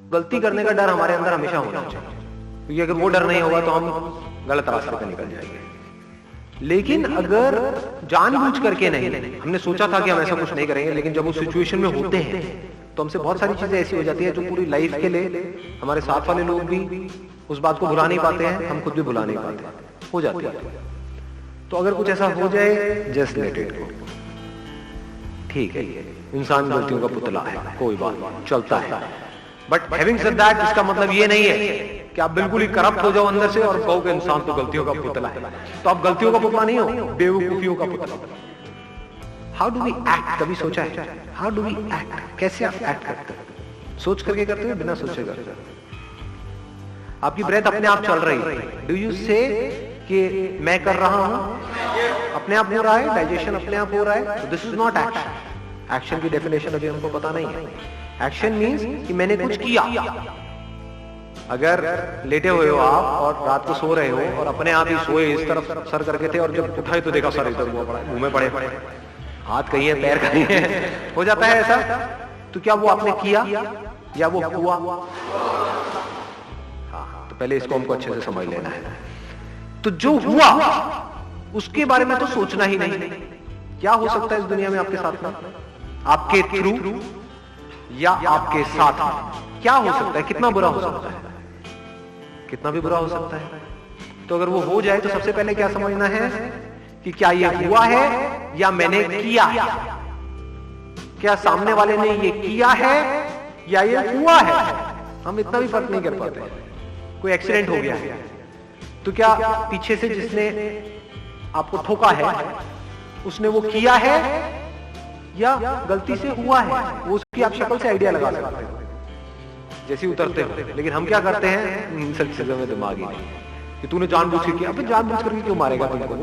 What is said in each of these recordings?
गलती करने का डर हमारे अंदर हमेशा होना चाहिए, क्योंकि अगर वो डर नहीं होगा तो हम गलत रास्ते पर निकल जाएंगे। लेकिन अगर जानबूझ करके नहीं, हमने सोचा था कि हम ऐसा कुछ नहीं करेंगे, लेकिन जब उस सिचुएशन में होते हैं तो हमसे बहुत सारी चीजें ऐसी हो जाती है जो पूरी लाइफ के लिए हमारे साथ वाले लोग भी उस बात को भुला नहीं पाते हैं, हम खुद भी भुला नहीं पाते, हो जाती है। तो अगर कुछ ऐसा हो जाए, जस्ट लेट इट गो, ठीक है, इंसान गलतियों का पुतला है, कोई बात नहीं, चलता है। बट हैविंग सेड दैट, इसका मतलब ये नहीं है कि आप बिल्कुल ही करप्ट हो जाओ अंदर से और कहो कि इंसान तो गलतियों का पुतला है। तो आप गलतियों का पुतला नहीं हो, बेवकूफियों का पुतला। हाउ डू वी एक्ट, कभी सोचा है? हाउ डू वी एक्ट, कैसे आप एक्ट करते हैं? सोच करके करते हो, बिना सोचे करते हो? आपकी ब्रेथ अपने आप चल रही है, डू यू से कि मैं कर रहा हूं, अपने आप हो रहा है, डाइजेशन अपने आप हो रहा है? This is not action. Action की डेफिनेशन अभी हमको पता नहीं है। एक्शन मीन्स कि मैंने कुछ किया। अगर लेटे हुए हो आप और रात को सो रहे हो और अपने आप ही सोए, इस तरफ सर करके थे और जब उठाए तो देखा सर इधर हुआ पड़ा, मुंह में पड़े, हाथ कहीं है, पैर कहीं है, हो जाता है ऐसा। तो क्या वो आपने किया या वो हुआ? हाँ, तो पहले इसको हमको अच्छे से समझ लेना है। तो जो हुआ उसके बारे में तो सोचना ही नहीं। क्या हो सकता है इस दुनिया में आपके साथ में, आपके थ्रू या आपके साथ में? क्या हो सकता है? कितना बुरा हो सकता है? कितना भी बुरा हो सकता है। तो अगर वो हो जाए तो सबसे पहले क्या समझना है कि क्या ये हुआ है या मैंने किया है? क्या सामने वाले ने ये किया है या ये हुआ है? हम इतना भी फर्क नहीं कर पाते। कोई एक्सीडेंट हो गया है तो क्या पीछे से जिसने आपको ठोका है उसने वो किया है या गलती से हुआ है? वो उसकी आप शक्ल से आइडिया लगा सकते हो जैसे उतरते हो। लेकिन हम क्या करते हैं, इन सब चीजों में दिमाग ही नहीं कि तूने जानबूझ के किया। अबे जानबूझ करके क्यों मारेगा तुमको?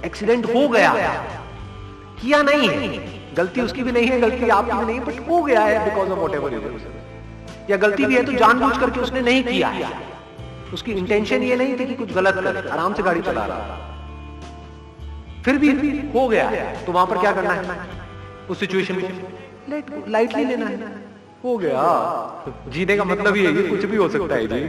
एक्सीडेंट हो गया, किया नहीं है, गलती उसकी भी नहीं है, गलती आपकी भी नहीं है, बट हो गया है बिकॉज ऑफ व्हाटएवर रीजन। या गलती भी है तो जानबूझ करके उसने नहीं किया है, उसकी इंटेंशन ये नहीं थी कि कुछ गलत करे, आराम से गाड़ी चला रहा, फिर भी हो गया। तो वहां पर क्या करना है उस सिचुएशन में? लाइटली लेना है, हो गया। जीने का मतलब ही है, कुछ भी हो सकता है जी।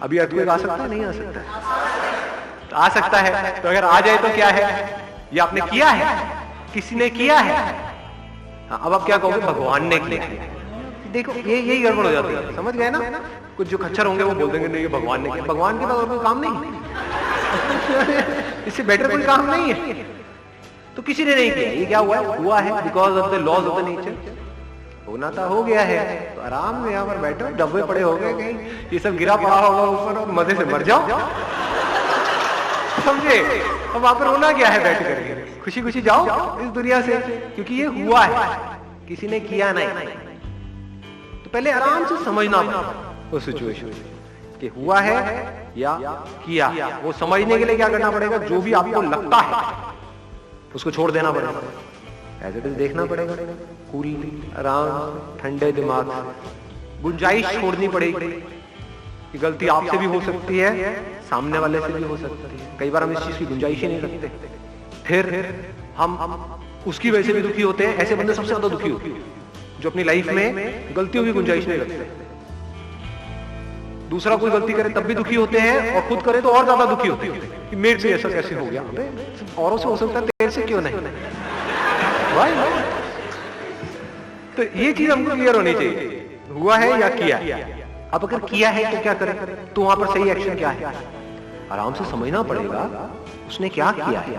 अभी अर्थक्वेक आ सकता है, नहीं आ सकता? आ सकता है। तो अगर आ जाए तो क्या है, ये आपने किया है, किसी ने किया है। अब आप क्या कहोगे, भगवान ने किया है। देखो यही गड़बड़ हो जाती है, समझ गए ना? कुछ जो खच्चर होंगे वो बोल देंगे नहीं ये भगवान ने किया। भगवान के पास और कोई काम नहीं, इससे बेटर कोई काम नहीं है। तो किसी ने नहीं किया, ये क्या हुआ है? हुआ है because of the laws of the nature. होना था, हो गया है, तो आराम से यहाँ पर बैठो, डब्बे पड़े हो गए कहीं, ये सब गिरा पड़ा होगा ऊपर और मजे से मर जाओ, समझे? अब वहां पर होना क्या है, बैठ करके खुशी खुशी जाओ इस दुनिया से, क्योंकि ये हुआ है, किसी ने किया नहीं। तो पहले आराम से समझना पड़ेगा उस सिचुएशन कि हुआ है या किया। वो समझने के लिए क्या करना पड़ेगा, जो भी आपको लगता है उसको छोड़ देना पड़ेगा, एज इट इज देखना पड़ेगा, कूल आराम ठंडे दिमाग से। गुंजाइश छोड़नी पड़ेगी कि गलती आपसे भी हो सकती है, सामने वाले से भी हो सकती है। कई बार हम इस चीज की गुंजाइश ही नहीं रखते, फिर हम उसकी वजह से भी दुखी होते हैं। ऐसे बंदे सबसे ज्यादा दुखी होते हैं जो अपनी लाइफ में गलतियों की गुंजाइश नहीं रखते। दूसरा कोई गलती करे तब भी दुखी होते हैं और खुद करे तो और ज्यादा दुखी होते हैं कि मेरे से ऐसा कैसे हो गया। औरों से हो सकता है, तेरे से क्यों नहीं? भाई तो ये चीज हमको क्लियर होनी चाहिए, हुआ है या किया। अब अगर किया है तो क्या करें, तो वहां पर सही एक्शन क्या है, आराम से समझना पड़ेगा उसने क्या किया है,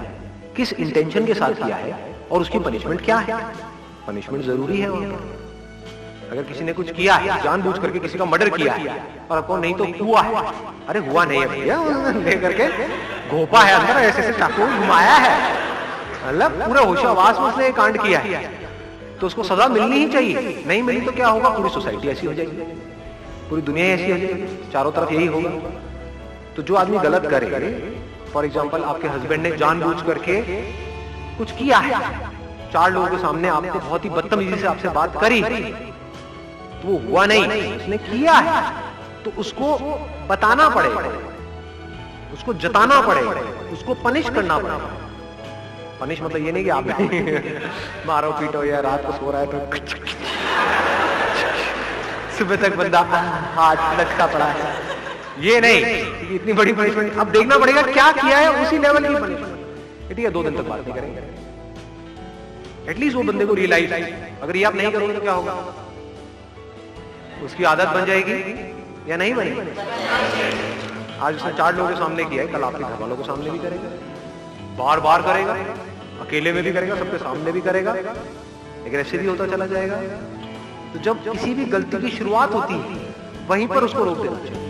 किस इंटेंशन के साथ किया है और उसकी पनिशमेंट क्या है। पनिशमेंट जरूरी है वहां पर। अगर किसी ने कुछ किया है, जानबूझ करके किसी का मर्डर किया है और आपको नहीं तो हुआ है, अरे हुआ नहीं है भैया, लेकर के घोपा है अंदर, ऐसे ऐसे चाकू घुमाया है, मतलब पूरा होशावास में उसने कांड किया है, तो उसको सजा मिलनी ही चाहिए। नहीं मिली तो क्या होगा, पूरी सोसाइटी ऐसी हो जाएगी, पूरी दुनिया ऐसी हो जाएगी, चारों तरफ यही होगा। तो जो आदमी गलत करे, फॉर एग्जाम्पल आपके हस्बैंड ने जानबूझ करके कुछ किया है, 4 लोगों के सामने आपको बहुत ही बदतमीजी से आपसे बात करी, तो वो हुआ नहीं, उसने किया है, तो उसको बताना पड़ेगा, उसको जताना पड़ेगा, उसको पनिश करना पड़ेगा। पनिश मतलब ये नहीं कि आप मारो पीटो या रात को सो रहा है तो सुबह तक बंदा हाथ लटका पड़ा है, ये नहीं इतनी बड़ी पनिशमेंट। अब देखना पड़ेगा क्या किया है, उसी लेवल की पनिशमेंट। ठीक है, 2 दिन तक बात नहीं करेंगे, एटलीस्ट वो बंदे को रियलाइज। अगर ये आप नहीं करोगे तो क्या होगा, उसकी आदत बन जाएगी या नहीं बनेगी। आज उसने 4 लोगों के सामने किया है, कल आपके घर वालों के सामने भी करेगा, बार बार करेगा, अकेले में भी करेगा, सबके सामने भी करेगा, एग्रेसिव भी होता चला जाएगा। तो जब किसी भी गलती की शुरुआत होती है वहीं पर उसको रोक देना चाहिए।